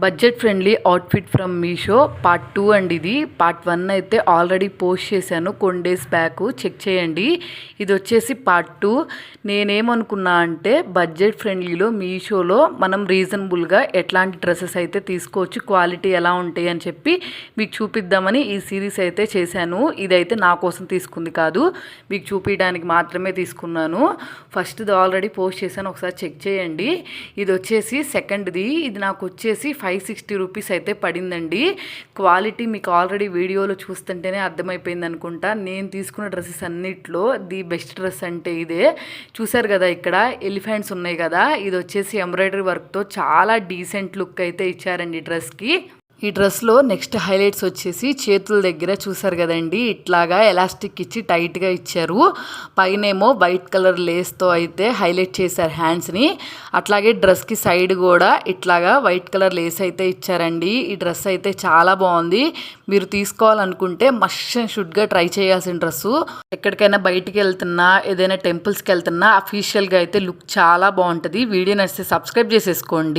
Budget friendly outfit from Meesho part 2 అండి. ఇది part 1 అయితే ఆల్రెడీ పోస్ట్ చేశాను కొన్ని డేస్ బ్యాక్, చెక్ చేయండి. ఇది వచ్చేసి పార్ట్ 2. నేనేమనుకున్నా అంటే బడ్జెట్ ఫ్రెండ్లీలో మీషోలో మనం రీజనబుల్గా ఎట్లాంటి డ్రెస్సెస్ అయితే తీసుకోవచ్చు, క్వాలిటీ ఎలా ఉంటాయి అని చెప్పి మీకు చూపిద్దామని ఈ సిరీస్ అయితే చేశాను. ఇదైతే నా కోసం తీసుకుంది కాదు, మీకు చూపించడానికి మాత్రమే తీసుకున్నాను. ఫస్ట్ది ఆల్రెడీ పోస్ట్ చేశాను, ఒకసారి చెక్ చేయండి. ఇది వచ్చేసి సెకండ్ది. ఇది నాకు వచ్చేసి 560 రూపీస్ అయితే పడిందండి. క్వాలిటీ మీకు ఆల్రెడీ వీడియోలో చూస్తుంటేనే అర్థమైపోయింది అనుకుంటా. నేను తీసుకున్న డ్రెస్సెస్ అన్నిట్లో ది బెస్ట్ డ్రెస్ అంటే ఇదే. చూసారు కదా, ఇక్కడ ఎలిఫెంట్స్ ఉన్నాయి కదా, ఇది వచ్చేసి ఎంబ్రాయిడరీ వర్క్తో చాలా డీసెంట్ లుక్ అయితే ఇచ్చారండి డ్రెస్కి. ఈ డ్రెస్లో నెక్స్ట్ హైలైట్స్ వచ్చేసి చేతుల దగ్గర చూసారు కదండి, ఇట్లాగా ఎలాస్టిక్ ఇచ్చి టైట్గా ఇచ్చారు. పైనేమో వైట్ కలర్ లేస్తో అయితే హైలైట్ చేశారు హ్యాండ్స్ని. అట్లాగే డ్రెస్కి సైడ్ కూడా ఇట్లాగా వైట్ కలర్ లేస్ అయితే ఇచ్చారండి. ఈ డ్రెస్ అయితే చాలా బాగుంది. మీరు తీసుకోవాలనుకుంటే మస్ట్ అండ్ షుడ్గా ట్రై చేయాల్సిన డ్రెస్సు. ఎక్కడికైనా బయటికి వెళ్తున్నా, ఏదైనా టెంపుల్స్కి వెళ్తున్నా అఫీషియల్గా అయితే లుక్ చాలా బాగుంటుంది. వీడియో నచ్చితే సబ్స్క్రైబ్ చేసేసుకోండి.